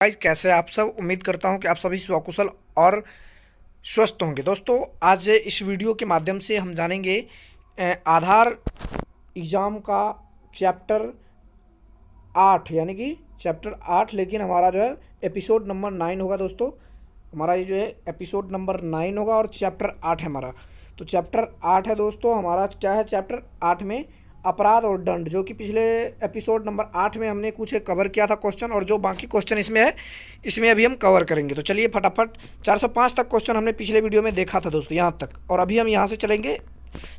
Guys, कैसे आप सब। उम्मीद करता हूं कि आप सभी स्वकुशल और स्वस्थ होंगे। दोस्तों, आज इस वीडियो के माध्यम से हम जानेंगे आधार एग्ज़ाम का चैप्टर 8 यानी कि चैप्टर 8, लेकिन हमारा जो है एपिसोड नंबर 9 होगा। दोस्तों, हमारा ये जो है एपिसोड नंबर 9 होगा और चैप्टर 8 है हमारा। तो चैप्टर 8 है दोस्तों हमारा। क्या है चैप्टर 8 में? अपराध और दंड, जो कि पिछले एपिसोड नंबर 8 में हमने कुछ कवर किया था क्वेश्चन, और जो बाकी क्वेश्चन इसमें है इसमें अभी हम कवर करेंगे। तो चलिए फटाफट 405 तक क्वेश्चन हमने पिछले वीडियो में देखा था दोस्तों, यहाँ तक, और अभी हम यहाँ से चलेंगे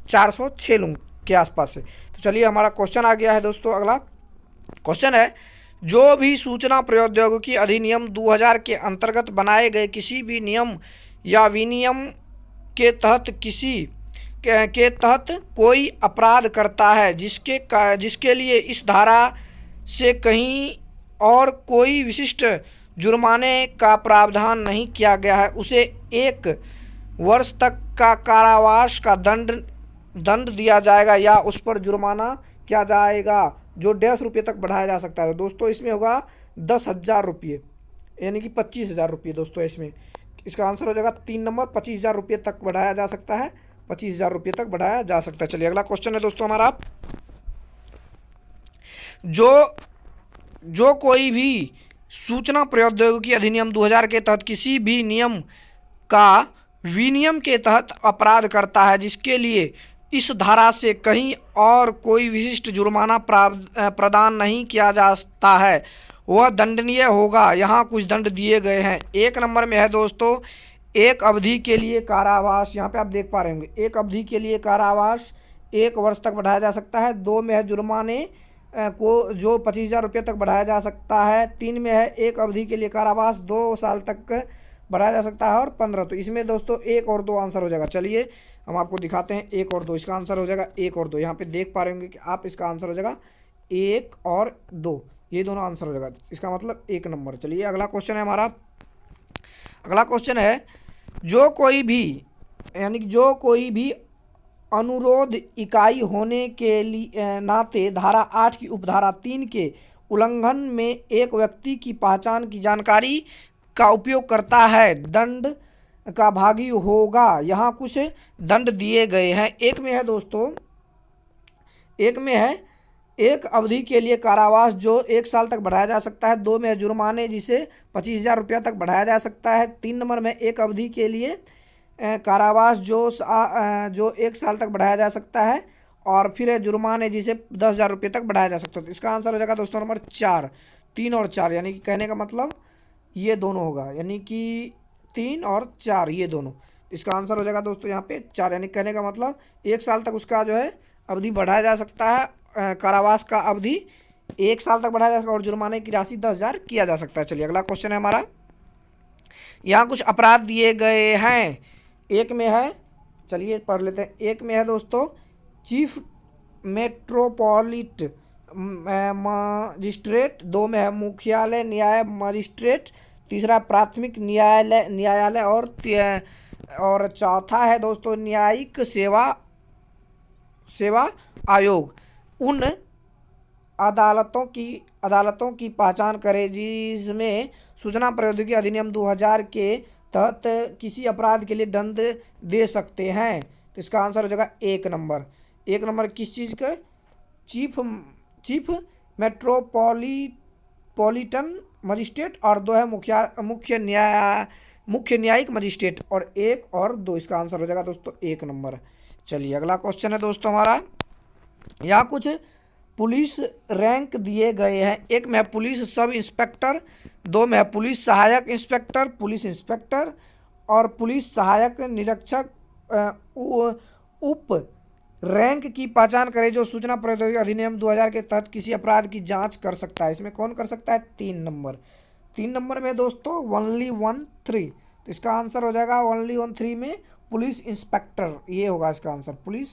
406 लूँ के आसपास से। तो चलिए हमारा क्वेश्चन आ गया है दोस्तों। अगला क्वेश्चन है, जो भी सूचना प्रौद्योगिकी अधिनियम 2000 के अंतर्गत बनाए गए किसी भी नियम या विनियम के तहत कोई अपराध करता है जिसके लिए इस धारा से कहीं और कोई विशिष्ट जुर्माने का प्रावधान नहीं किया गया है, उसे 1 वर्ष तक का कारावास का दंड दिया जाएगा या उस पर जुर्माना किया जाएगा, जो 150 रुपये तक बढ़ाया जा सकता है। तो दोस्तों इसमें होगा 10,000 रुपये, यानी कि 25,000 रुपये। दोस्तों इसमें इसका आंसर हो जाएगा 3 नंबर। 25,000 रुपये तक बढ़ाया जा सकता है, 25,000 रुपये तक बढ़ाया जा सकता है। चलिए अगला क्वेश्चन है दोस्तों हमारा, जो कोई भी सूचना प्रौद्योगिकी अधिनियम 2000 के तहत किसी भी नियम का विनियम के तहत अपराध करता है जिसके लिए इस धारा से कहीं और कोई विशिष्ट जुर्माना प्रदान नहीं किया जाता है, वह दंडनीय होगा। यहाँ कुछ दंड दिए गए हैं। 1 नंबर में है दोस्तों, एक अवधि के लिए कारावास। यहाँ पे आप देख पा रहे होंगे, एक अवधि के लिए कारावास 1 वर्ष तक बढ़ाया जा सकता है। 2 में है जुर्माने को जो 25,000 रुपये तक बढ़ाया जा सकता है। 3 में है एक अवधि के लिए कारावास 2 साल तक बढ़ाया जा सकता है। और 15। तो इसमें दोस्तों 1 और 2 आंसर हो जाएगा। चलिए हम आपको दिखाते हैं 1 और 2। इसका आंसर हो जाएगा 1 और 2। यहाँ पे देख पा रहे होंगे कि आप, इसका आंसर हो जाएगा 1 और 2, ये दोनों आंसर हो जाएगा। इसका मतलब 1 नंबर। चलिए अगला क्वेश्चन है हमारा। अगला क्वेश्चन है, जो कोई भी अनुरोध इकाई होने के लिए नाते धारा 8 की उपधारा 3 के उल्लंघन में एक व्यक्ति की पहचान की जानकारी का उपयोग करता है, दंड का भागी होगा। यहाँ कुछ दंड दिए गए हैं। 1 में है दोस्तों, 1 में है एक अवधि के लिए कारावास जो 1 साल तक बढ़ाया जा सकता है। 2 में है जुर्माने जिसे 25,000 रुपया तक बढ़ाया जा सकता है। 3 नंबर में एक अवधि के लिए कारावास जो 1 साल तक बढ़ाया जा सकता है। और फिर है जुर्माने जिसे 10,000 रुपये तक बढ़ाया जा सकता है। तो इसका आंसर हो जाएगा दोस्तों नंबर 4। 3 और 4, यानी कि कहने का मतलब ये दोनों होगा, यानी कि 3 और 4 ये दोनों। इसका आंसर हो जाएगा दोस्तों यहाँ पे 4, यानी कहने का मतलब 1 साल तक उसका जो है अवधि बढ़ाया जा सकता है। कारावास का अवधि 1 साल तक बढ़ाया जा सकता है और जुर्माने की राशि 10,000 किया जा सकता है। चलिए अगला क्वेश्चन है हमारा। यहाँ कुछ अपराध दिए गए हैं। 1 में है, चलिए पढ़ लेते हैं। 1 में है दोस्तों, चीफ मेट्रोपॉलिट मजिस्ट्रेट। 2 में है मुख्यालय न्याय मजिस्ट्रेट। तीसरा प्राथमिक न्यायालय और चौथा है दोस्तों न्यायिक सेवा आयोग। उन अदालतों की पहचान करें जिसमें सूचना प्रौद्योगिकी अधिनियम 2000 के तहत किसी अपराध के लिए दंड दे सकते हैं। तो इसका आंसर हो जाएगा 1 नंबर। 1 नंबर किस चीज़ का? चीफ मेट्रोपॉलिटन मजिस्ट्रेट, और 2 है मुख्य न्यायिक मजिस्ट्रेट। और 1 और 2, इसका आंसर हो जाएगा दोस्तों 1 नंबर। चलिए अगला क्वेश्चन है दोस्तों हमारा। यहाँ कुछ पुलिस रैंक दिए गए हैं। 1 में है पुलिस सब इंस्पेक्टर। 2 में है पुलिस सहायक इंस्पेक्टर, पुलिस इंस्पेक्टर और पुलिस सहायक निरीक्षक। उप रैंक की पहचान करें जो सूचना प्रौद्योगिकी अधिनियम 2000 के तहत किसी अपराध की जांच कर सकता है। इसमें कौन कर सकता है? 3 नंबर। 3 नंबर में दोस्तों ओनली 1 3। तो इसका आंसर हो जाएगा ओनली 1 3 में पुलिस इंस्पेक्टर, ये होगा इसका आंसर, पुलिस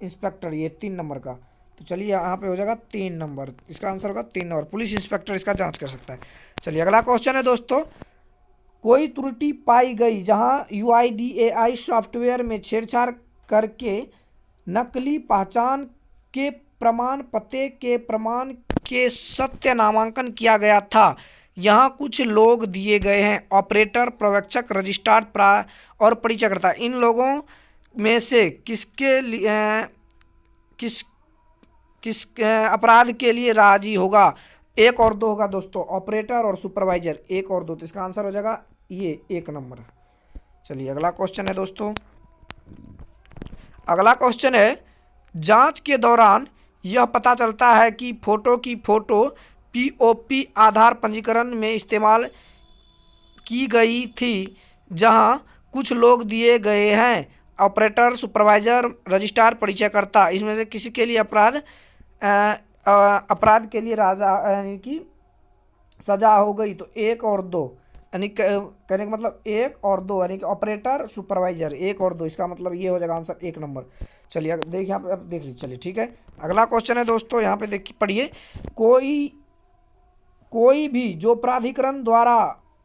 इंस्पेक्टर, ये 3 नंबर का। तो चलिए यहाँ पे हो जाएगा 3 नंबर। इसका आंसर होगा 3 नंबर, पुलिस इंस्पेक्टर इसका जांच कर सकता है। चलिए अगला क्वेश्चन है दोस्तों, कोई त्रुटि पाई गई जहां UIDAI सॉफ्टवेयर में छेड़छाड़ करके नकली पहचान के प्रमाण पते के प्रमाण के सत्य नामांकन किया गया था, यहाँ कुछ लोग दिए गए हैं: ऑपरेटर, पर्यवेक्षक, रजिस्ट्रार और परिचयकर्ता। इन लोगों में से किसके लिए किस किस अपराध के लिए राजी होगा? एक और दो होगा दोस्तों, ऑपरेटर और सुपरवाइजर, एक और दो। तो इसका आंसर हो जाएगा ये 1 नंबर। चलिए अगला क्वेश्चन है दोस्तों। अगला क्वेश्चन है, जांच के दौरान यह पता चलता है कि फोटो की फोटो पीओपी आधार पंजीकरण में इस्तेमाल की गई थी। जहां कुछ लोग दिए गए हैं: ऑपरेटर, सुपरवाइजर, रजिस्ट्रार, परिचयकर्ता। इसमें से किसी के लिए अपराध के लिए राजा यानी कि सजा हो गई? तो 1 और 2, यानी कहने का मतलब 1 और 2, यानी कि ऑपरेटर, सुपरवाइजर, 1 और 2। इसका मतलब ये हो जाएगा आंसर 1 नंबर। चलिए देखिए यहाँ पे, अब देख लीजिए। चलिए ठीक है, अगला क्वेश्चन है दोस्तों, यहाँ पे देखिए पढ़िए। कोई भी जो प्राधिकरण द्वारा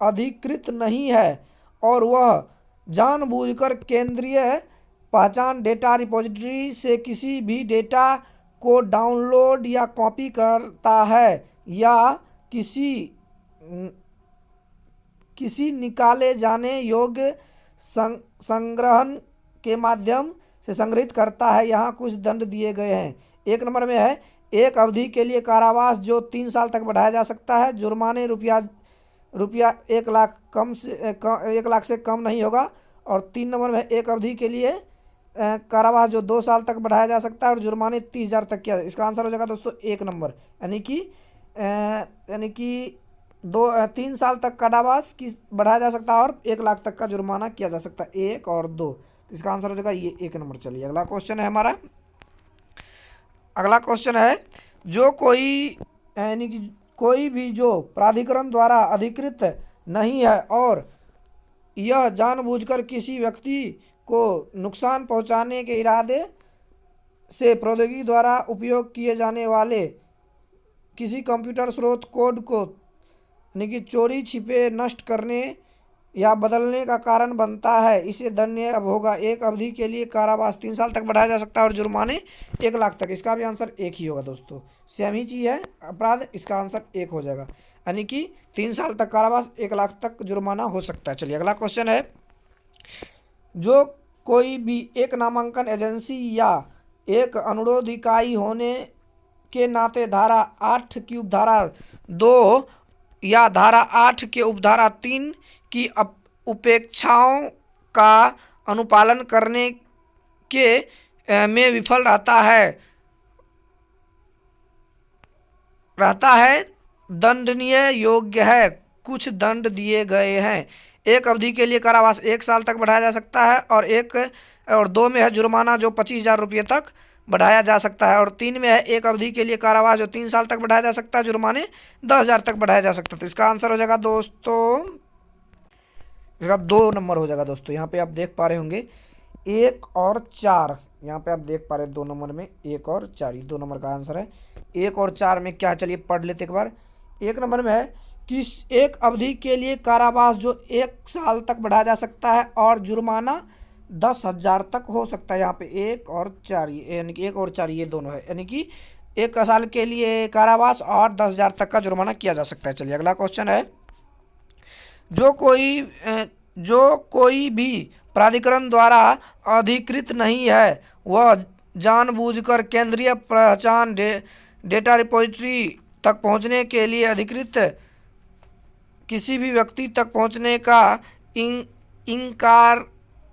अधिकृत नहीं है और वह जानबूझकर केंद्रीय पहचान डेटा रिपॉजिटरी से किसी भी डेटा को डाउनलोड या कॉपी करता है या किसी निकाले जाने योग्य संग्रहण के माध्यम से संग्रहित करता है, यहाँ कुछ दंड दिए गए हैं। 1 नंबर में है, एक अवधि के लिए कारावास जो 3 साल तक बढ़ाया जा सकता है। जुर्माने रुपया 1 लाख 1 लाख से कम नहीं होगा। और 3 नंबर में एक अवधि के लिए कारावास जो 2 साल तक बढ़ाया जा सकता है और जुर्माने 30,000 तक किया। इसका आंसर हो जाएगा दोस्तों 1 नंबर, यानी कि 3 साल तक कारावास की बढ़ाया जा सकता है और 1 लाख तक का जुर्माना किया जा सकता है। 1 और 2, तो इसका आंसर हो जाएगा ये 1 नंबर। चलिए अगला क्वेश्चन है हमारा। अगला क्वेश्चन है, जो कोई यानी कि कोई भी जो प्राधिकरण द्वारा अधिकृत नहीं है और यह जानबूझकर किसी व्यक्ति को नुकसान पहुंचाने के इरादे से प्रौद्योगिकी द्वारा उपयोग किए जाने वाले किसी कंप्यूटर स्रोत कोड को यानी कि चोरी, छिपे, नष्ट करने या बदलने का कारण बनता है, इसे दंडनीय अब होगा। एक अवधि के लिए कारावास 3 साल तक बढ़ाया जा सकता है और जुर्माने 1 लाख तक। इसका भी आंसर 1 ही होगा दोस्तों, सेम ही चीज़ है अपराध। इसका आंसर 1 हो जाएगा, यानी कि 3 साल तक कारावास, 1 लाख तक जुर्माना हो सकता है। चलिए अगला क्वेश्चन है, जो कोई भी एक नामांकन एजेंसी या एक अनुरोध इकाई होने के नाते धारा 8 की उपधारा 2 या धारा 8 के उपधारा 3 की उपेक्षाओं का अनुपालन करने के में विफल रहता है दंडनीय योग्य है। कुछ दंड दिए गए हैं: एक अवधि के लिए कारावास 1 साल तक बढ़ाया जा सकता है और 2 में है जुर्माना जो 25,000 रुपये तक बढ़ाया जा सकता है। और 3 में है एक अवधि के लिए कारावास जो 3 साल तक बढ़ाया जा सकता है, जुर्माने 10,000 तक बढ़ाया जा सकता है। तो इसका आंसर हो जाएगा दोस्तों, इसका 2 नंबर हो जाएगा दोस्तों। यहाँ पे आप देख पा रहे होंगे 1 और 4, यहाँ पे आप देख पा रहे हैं 2 नंबर में 1 और 4, 2 नंबर का आंसर है। 1 और 4 में क्या, चलिए पढ़ लेते एक बार। 1 नंबर में है कि एक अवधि के लिए कारावास जो 1 साल तक बढ़ाया जा सकता है और जुर्माना 10,000 तक हो सकता है। यहाँ पे 1 और 4, यानी कि 1 और 4 ये दोनों है, यानी कि 1 साल के लिए कारावास और 10,000 तक का जुर्माना किया जा सकता है। चलिए अगला क्वेश्चन है, जो कोई भी प्राधिकरण द्वारा अधिकृत नहीं है वह जानबूझकर केंद्रीय पहचान डेटा रिपॉजिटरी तक पहुंचने के लिए अधिकृत किसी भी व्यक्ति तक पहुंचने का इनकार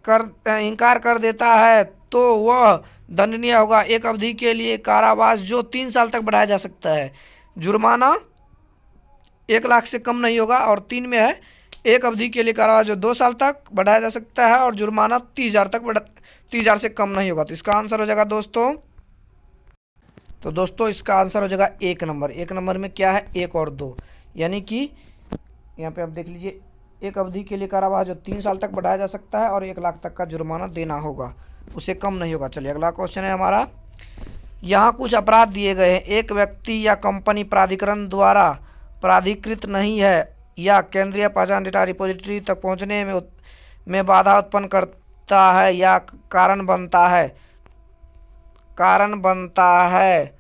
कर देता है तो वह दंडनीय होगा। एक अवधि के लिए कारावास जो 3 साल तक बढ़ाया जा सकता है, जुर्माना 1 लाख से कम नहीं होगा। और 3 में है एक अवधि के लिए कारावास जो 2 साल तक बढ़ाया जा सकता है और जुर्माना 30,000 से कम नहीं होगा। तो इसका आंसर हो जाएगा दोस्तों, तो दोस्तों इसका आंसर हो जाएगा 1 नंबर। 1 नंबर में क्या है, 1 और 2, यानी कि यहाँ पे आप देख लीजिए, एक अवधि के लिए कारावास जो 3 साल तक बढ़ाया जा सकता है और 1 लाख तक का जुर्माना देना होगा, उससे कम नहीं होगा। चलिए अगला क्वेश्चन है हमारा, यहाँ कुछ अपराध दिए गए हैं। एक व्यक्ति या कंपनी प्राधिकरण द्वारा प्राधिकृत नहीं है या केंद्रीय पहचान डेटा रिपॉजिटरी तक पहुँचने में बाधा उत्पन्न करता है या कारण बनता है।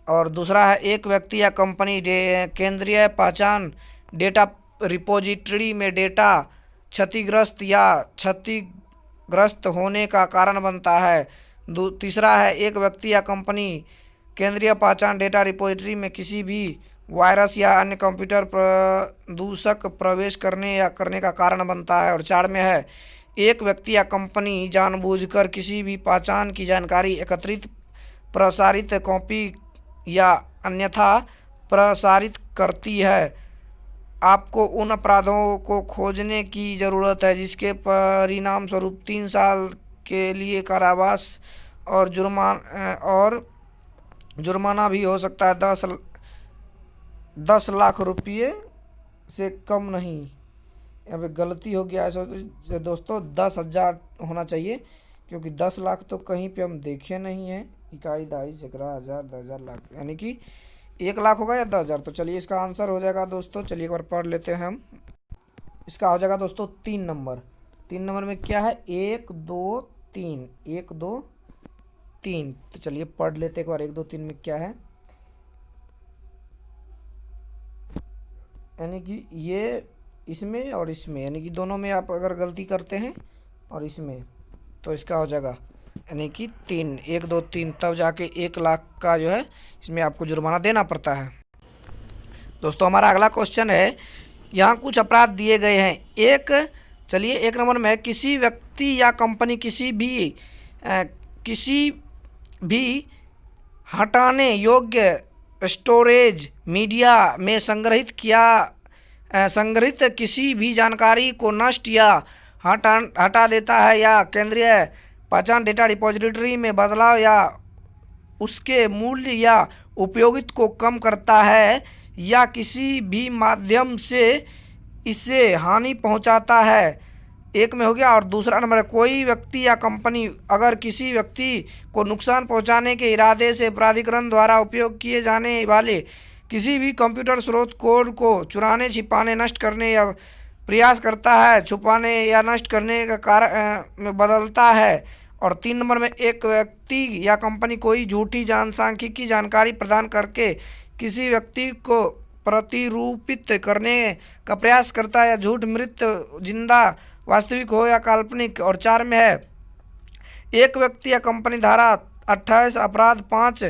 और दूसरा है, एक व्यक्ति या कंपनी केंद्रीय पहचान डेटा रिपोजिटरी में डेटा क्षतिग्रस्त या क्षतिग्रस्त होने का कारण बनता है। तीसरा है, एक व्यक्ति या कंपनी केंद्रीय पहचान डेटा रिपोजिटरी में किसी भी वायरस या अन्य कंप्यूटर प्रदूषक प्रवेश करने या करने का कारण बनता है। और चार में है, एक व्यक्ति या कंपनी जानबूझकर किसी भी पहचान की जानकारी एकत्रित, प्रसारित, कॉपी या अन्यथा प्रसारित करती है। आपको उन अपराधों को खोजने की ज़रूरत है जिसके परिणाम स्वरूप 3 साल के लिए कारावास और जुर्माना भी हो सकता है। 10 लाख रुपये से कम नहीं। यहाँ पे गलती हो गया है दोस्तों, 10,000 होना चाहिए, क्योंकि 10 लाख तो कहीं पे हम देखे नहीं हैं। इकाई, दहाई, सैकड़ा, हज़ार, 10,000, लाख, यानी कि 1 लाख होगा या 10,000। तो चलिए इसका आंसर हो जाएगा दोस्तों, चलिए एक बार पढ़ लेते हैं हम। इसका हो जाएगा दोस्तों 3 नंबर। 3 नंबर में क्या है, 1 2 3, 1 2 3। तो चलिए पढ़ लेते एक बार, 1 2 3 में क्या है। यानी कि ये इसमें और इसमें, यानी कि दोनों में आप अगर गलती करते हैं और इसमें, तो इसका हो जाएगा यानी कि 3, 1 2 3, तब जाके 1 लाख का जो है इसमें आपको जुर्माना देना पड़ता है। दोस्तों हमारा अगला क्वेश्चन है, यहाँ कुछ अपराध दिए गए हैं। चलिए 1 नंबर में, किसी व्यक्ति या कंपनी किसी भी हटाने योग्य स्टोरेज मीडिया में संग्रहित किसी भी जानकारी को नष्ट या हटा देता है, या केंद्रीय पहचान डेटा रिपोजिटरी में बदलाव या उसके मूल्य या उपयोगिता को कम करता है, या किसी भी माध्यम से इसे हानि पहुंचाता है। एक में हो गया। और दूसरा नंबर है, कोई व्यक्ति या कंपनी अगर किसी व्यक्ति को नुकसान पहुंचाने के इरादे से प्राधिकरण द्वारा उपयोग किए जाने वाले किसी भी कंप्यूटर स्रोत कोड को चुराने, छिपाने, नष्ट करने या प्रयास करता है, छुपाने या नष्ट करने का कारण में बदलता है। और 3 नंबर में, एक व्यक्ति या कंपनी कोई झूठी सांख्यिकी जानकारी प्रदान करके किसी व्यक्ति को प्रतिरूपित करने का प्रयास करता है, या झूठ, मृत, जिंदा, वास्तविक हो या काल्पनिक। और 4 में है, एक व्यक्ति या कंपनी धारा 28 अपराध 5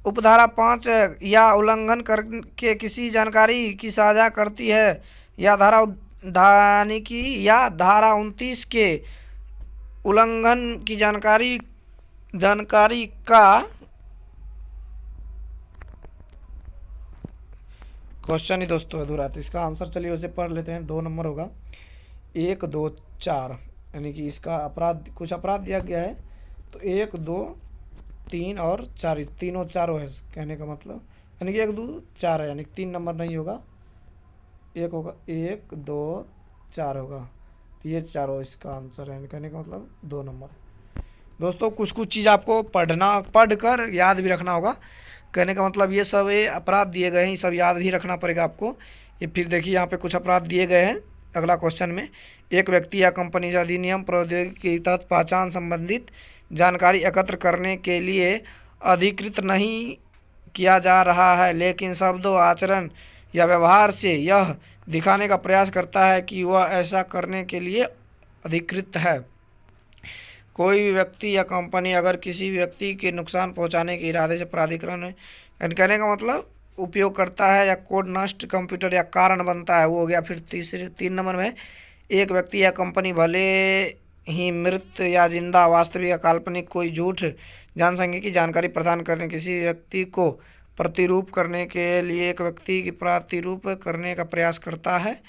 उपधारा 5 या उल्लंघन करके किसी जानकारी की साझा करती है, या धारा 29 के उल्लंघन की जानकारी का क्वेश्चन ही दोस्तों अधूरा। तो इसका आंसर चलिए उसे पढ़ लेते हैं। 2 नंबर होगा, 1 2 4, यानी कि इसका अपराध, कुछ अपराध दिया गया है, तो 1 2 3 और 4, तीनों चारों है कहने का मतलब, यानी कि 1 2 4 है, यानी कि 3 नंबर नहीं होगा, 1 होगा, 1 2 4 होगा, तो ये चारों इसका आंसर है, कहने का मतलब 2 नंबर। दोस्तों कुछ चीज़ आपको पढ़कर याद भी रखना होगा। कहने का मतलब ये सब अपराध दिए गए हैं, ये सब याद ही रखना पड़ेगा आपको। ये फिर देखिए यहाँ पे कुछ अपराध दिए गए हैं अगला क्वेश्चन में। एक व्यक्ति या कंपनी से अधिनियम प्रौद्योगिकी के तहत पहचान संबंधित जानकारी एकत्र करने के लिए अधिकृत नहीं किया जा रहा है, लेकिन शब्दों, आचरण या व्यवहार से यह दिखाने का प्रयास करता है कि वह ऐसा करने के लिए अधिकृत है। कोई भी व्यक्ति या कंपनी अगर किसी व्यक्ति के नुकसान पहुंचाने के इरादे से प्राधिकरण, कहने का मतलब उपयोग करता है, या कोड, नष्ट, कंप्यूटर या कारण बनता है, वो हो गया। फिर 3 नंबर में, एक व्यक्ति या कंपनी भले ही मृत या जिंदा, वास्तविक या काल्पनिक कोई झूठ जनसांख्यिकी जानकारी प्रदान करने किसी व्यक्ति को प्रतिरूप करने के लिए एक व्यक्ति की प्रतिरूप करने का प्रयास करता है।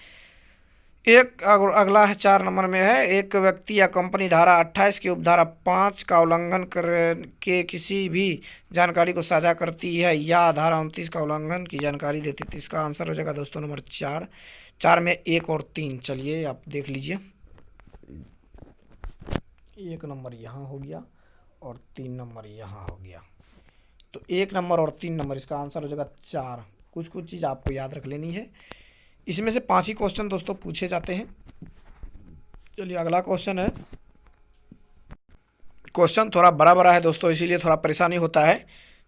अगला है 4 नंबर में है, एक व्यक्ति या कंपनी धारा 28 की उपधारा 5 का उल्लंघन करके किसी भी जानकारी को साझा करती है, या धारा 29 का उल्लंघन की जानकारी देती है। इसका आंसर हो जाएगा दोस्तों नंबर 4। 4 में 1 और 3, चलिए आप देख लीजिए। 1 नंबर यहाँ हो गया और 3 नंबर यहाँ हो गया, तो 1 नंबर और 3 नंबर इसका आंसर हो जाएगा 4। कुछ चीज़ आपको याद रख लेनी है। इसमें से 5 ही क्वेश्चन दोस्तों पूछे जाते हैं। चलिए अगला क्वेश्चन है, क्वेश्चन थोड़ा बड़ा है दोस्तों, इसीलिए थोड़ा परेशानी होता है।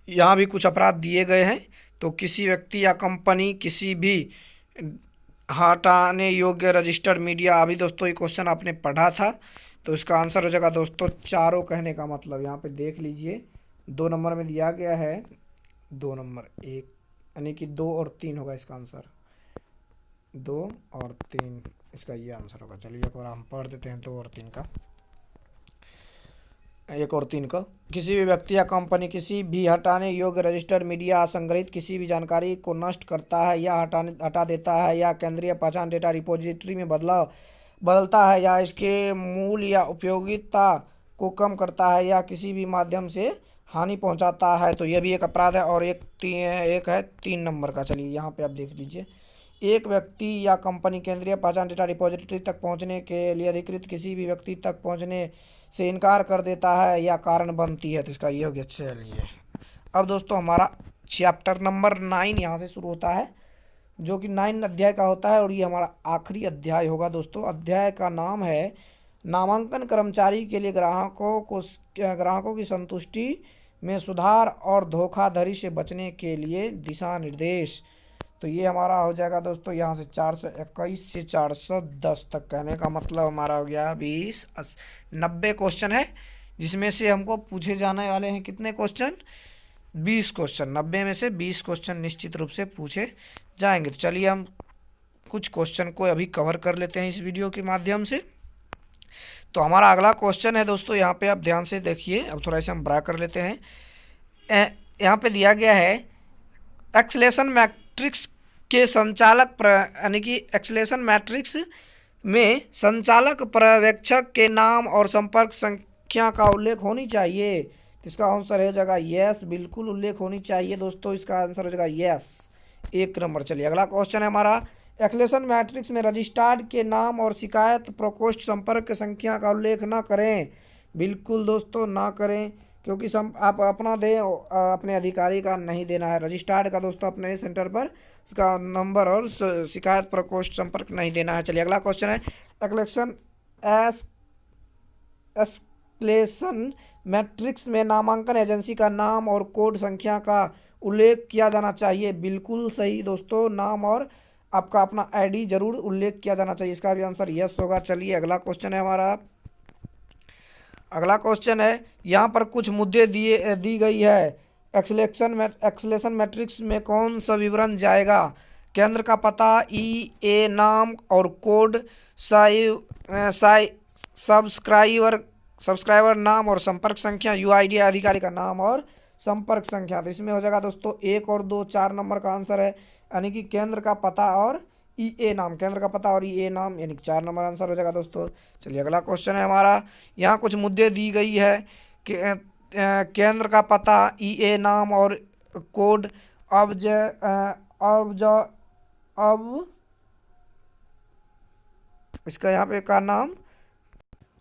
यहाँ भी कुछ अपराध दिए गए हैं। तो किसी व्यक्ति या कंपनी किसी भी हटाने योग्य रजिस्टर्ड मीडिया। अभी दोस्तों ये क्वेश्चन आपने पढ़ा था, तो इसका आंसर हो जाएगा दोस्तों चारों। कहने का मतलब यहाँ पे देख लीजिए 2 नंबर में दिया गया है, 2 नंबर 1 यानी कि 2 और 3 होगा इसका आंसर, 2 और 3 इसका ये आंसर होगा। चलिए एक बार हम पढ़ देते हैं 2 और 3 का, 1 और 3 का। किसी भी व्यक्ति या कंपनी किसी भी हटाने योग्य रजिस्टर्ड मीडिया असंग्रहित किसी भी जानकारी को नष्ट करता है या हटा देता है, या केंद्रीय पहचान डेटा रिपोजिटरी में बदलता है, या इसके मूल या उपयोगिता को कम करता है, या किसी भी माध्यम से हानि पहुंचाता है, तो यह भी एक अपराध है। और एक है 3 नंबर का। चलिए यहाँ पे आप देख लीजिए, एक व्यक्ति या कंपनी केंद्रीय पहचान डेटा रिपोजिटरी तक पहुंचने के लिए अधिकृत किसी भी व्यक्ति तक पहुंचने से इनकार कर देता है या कारण बनती है, तो इसका ये हो गया। चलिए अब दोस्तों हमारा चैप्टर नंबर 9 यहाँ से शुरू होता है, जो कि 9 अध्याय का होता है, और ये हमारा आखिरी अध्याय होगा दोस्तों। अध्याय का नाम है नामांकन कर्मचारी के लिए ग्राहकों की संतुष्टि में सुधार और धोखाधड़ी से बचने के लिए दिशा निर्देश। तो ये हमारा हो जाएगा दोस्तों यहाँ से 421 से 410 तक। कहने का मतलब हमारा हो गया 90 क्वेश्चन है, जिसमें से हमको पूछे जाने वाले हैं कितने क्वेश्चन, 20 क्वेश्चन। 90 में से 20 क्वेश्चन निश्चित रूप से पूछे जाएंगे। तो चलिए हम कुछ क्वेश्चन को अभी कवर कर लेते हैं इस वीडियो के माध्यम से। तो हमारा अगला क्वेश्चन है दोस्तों, यहाँ पे आप ध्यान से देखिए। अब थोड़ा सा हम बड़ा कर लेते हैं। यहाँ पे दिया गया है एक्सेलेशन मैट्रिक्स के संचालक यानी कि एक्सेलेशन मैट्रिक्स में संचालक पर्यवेक्षक के नाम और संपर्क संख्या का उल्लेख होनी चाहिए। तो इसका आंसर हो जाएगा यस, बिल्कुल उल्लेख होनी चाहिए दोस्तों। इसका आंसर हो जाएगा यस, 1 नंबर। चलिए अगला क्वेश्चन है हमारा, एक्सेलेशन मैट्रिक्स में रजिस्ट्रार्ड के नाम और शिकायत प्रकोष्ठ संपर्क संख्या का उल्लेख ना करें। बिल्कुल दोस्तों ना करें, क्योंकि आप अपना दें, अपने अधिकारी का नहीं देना है। रजिस्ट्रार्ड का दोस्तों अपने सेंटर पर उसका नंबर और शिकायत प्रकोष्ठ संपर्क नहीं देना है। चलिए अगला क्वेश्चन है, एक्सेलेशन मैट्रिक्स में नामांकन एजेंसी का नाम और कोड संख्या का उल्लेख किया जाना चाहिए। बिल्कुल सही दोस्तों, नाम और आपका अपना आईडी जरूर उल्लेख किया जाना चाहिए। इसका भी आंसर यस होगा। चलिए अगला क्वेश्चन है हमारा, अगला क्वेश्चन है, यहाँ पर कुछ मुद्दे दी गई है। एक्सेलेशन मैट्रिक्स में कौन सा विवरण जाएगा? केंद्र का पता, ई नाम और कोड, सब्सक्राइबर नाम और संपर्क संख्या, यूआईडी अधिकारी का नाम और संपर्क संख्या। तो इसमें हो जाएगा दोस्तों 1 और 2, 4 नंबर का आंसर है, यानी कि केंद्र का पता और ई नाम, केंद्र का पता और ई नाम, यानी कि 4 नंबर आंसर हो जाएगा दोस्तों। चलिए अगला क्वेश्चन है हमारा, यहाँ कुछ मुद्दे दी गई है कि केंद्र का पता, ई नाम और कोड, अब इसका यहाँ पे का नाम,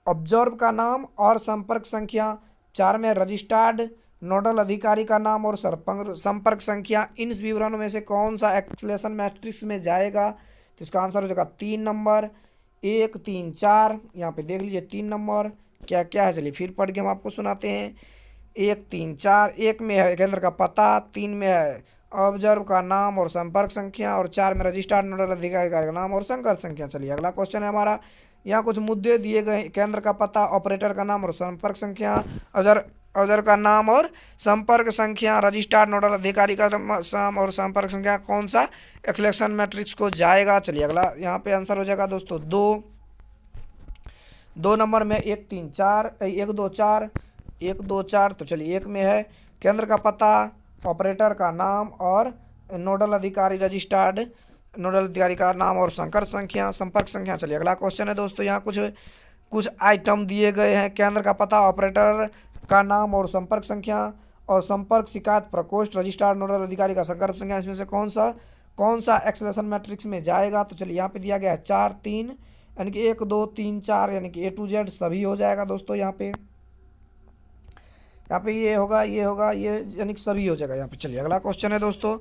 ऑब्जर्व का नाम और संपर्क संख्या, 4 में रजिस्टर्ड नोडल अधिकारी का नाम और संपर्क संख्या। इन विवरणों में से कौन सा एक्सेलेशन मैट्रिक्स में जाएगा? तो इसका आंसर हो जाएगा 3 नंबर, 1, 3, 4। यहाँ पे देख लीजिए 3 नंबर क्या क्या है। चलिए फिर पढ़ के हम आपको सुनाते हैं। 1, 3, 4, 1 में है केंद्र का पता, 3 में है ऑब्जर्व का नाम और संपर्क संख्या, और 4 में रजिस्टर्ड नोडल अधिकारी का नाम और संपर्क संख्या। चलिए अगला क्वेश्चन है हमारा, यहाँ कुछ मुद्दे दिए गए, केंद्र का पता, ऑपरेटर का नाम और संपर्क संख्या, ऑब्जर्व का नाम और संपर्क संख्या, रजिस्टर्ड नोडल अधिकारी का नाम और संपर्क संख्या, कौन सा एक्सेलेशन मैट्रिक्स को जाएगा? चलिए अगला यहाँ पे आंसर हो जाएगा दोस्तों 2 नंबर में 1, 3, 4, 1, 2, 4, 1, 2, 4। तो चलिए 1 में है केंद्र का पता, ऑपरेटर का नाम और नोडल अधिकारी, रजिस्टर्ड नोडल अधिकारी का नाम और संपर्क संख्या। चलिए अगला क्वेश्चन है दोस्तों, यहाँ कुछ आइटम दिए गए हैं, केंद्र का पता, ऑपरेटर का नाम और संपर्क संख्या, और संपर्क शिकायत प्रकोष्ठ, रजिस्टर्ड नोडल अधिकारी का संपर्क संख्या। इसमें से कौन सा एक्सेलेशन मैट्रिक्स में जाएगा? तो चलिए यहाँ पे दिया गया है 4, 3, यानी कि 1, 2, 3, 4, यानी कि A to Z सभी हो जाएगा दोस्तों। यहाँ पे ये होगा, ये यानी कि सभी हो जाएगा यहाँ पे। चलिए अगला क्वेश्चन है दोस्तों,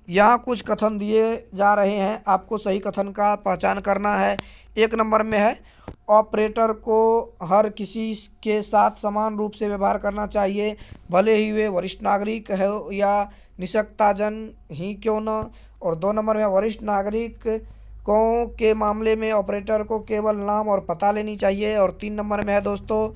यहाँ कुछ कथन दिए जा रहे हैं, आपको सही कथन का पहचान करना है। 1 नंबर में है, ऑपरेटर को हर किसी के साथ समान रूप से व्यवहार करना चाहिए, भले ही वे वरिष्ठ नागरिक हो या निष्पक्षताजन ही क्यों न। और 2 नंबर में, वरिष्ठ नागरिक के मामले में ऑपरेटर को केवल नाम और पता लेनी चाहिए। और 3 नंबर में है दोस्तों,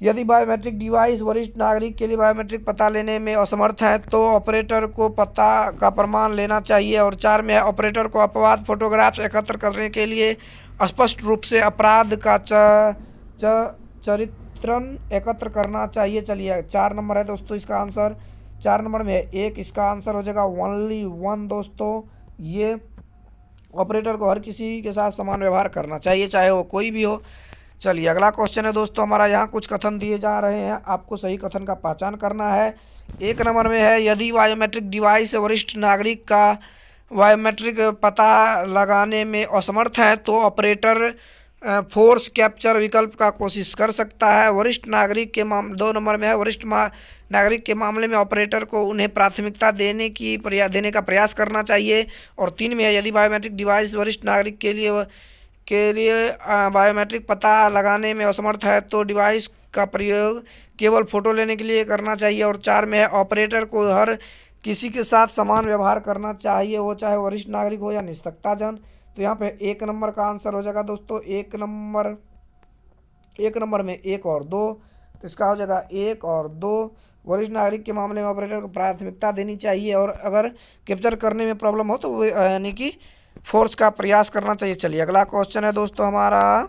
यदि बायोमेट्रिक डिवाइस वरिष्ठ नागरिक के लिए बायोमेट्रिक पता लेने में असमर्थ है तो ऑपरेटर को पता का प्रमाण लेना चाहिए। और 4 में है, ऑपरेटर को अपवाद फोटोग्राफ्स एकत्र करने के लिए स्पष्ट रूप से अपराध का चरित्रण एकत्र करना चाहिए। चलिए 4 नंबर है दोस्तों इसका आंसर। 4 नंबर में है 1, इसका आंसर हो जाएगा ओनली 1 दोस्तों। ये ऑपरेटर को हर किसी के साथ समान व्यवहार करना चाहिए, चाहे वो कोई भी हो। चलिए अगला क्वेश्चन है दोस्तों हमारा, यहाँ कुछ कथन दिए जा रहे हैं, आपको सही कथन का पहचान करना है। 1 नंबर में है, यदि बायोमेट्रिक डिवाइस वरिष्ठ नागरिक का बायोमेट्रिक पता लगाने में असमर्थ है तो ऑपरेटर फोर्स कैप्चर विकल्प का कोशिश कर सकता है। वरिष्ठ नागरिक के 2 नंबर में है, वरिष्ठ नागरिक के मामले में ऑपरेटर को उन्हें प्राथमिकता देने का प्रयास करना चाहिए। और 3 में है, यदि बायोमेट्रिक डिवाइस वरिष्ठ नागरिक के लिए बायोमेट्रिक पता लगाने में असमर्थ है तो डिवाइस का प्रयोग केवल फ़ोटो लेने के लिए करना चाहिए। और 4 में है, ऑपरेटर को हर किसी के साथ समान व्यवहार करना चाहिए, वो चाहे वरिष्ठ नागरिक हो या निष्पक्षजन। तो यहाँ पे 1 नंबर का आंसर हो जाएगा दोस्तों। 1 नंबर में 1 और 2, तो इसका हो जाएगा 1 और 2। वरिष्ठ नागरिक के मामले में ऑपरेटर को प्राथमिकता देनी चाहिए और अगर कैप्चर करने में प्रॉब्लम हो तो वो यानी कि फोर्स का प्रयास करना चाहिए। चलिए अगला क्वेश्चन है दोस्तों हमारा,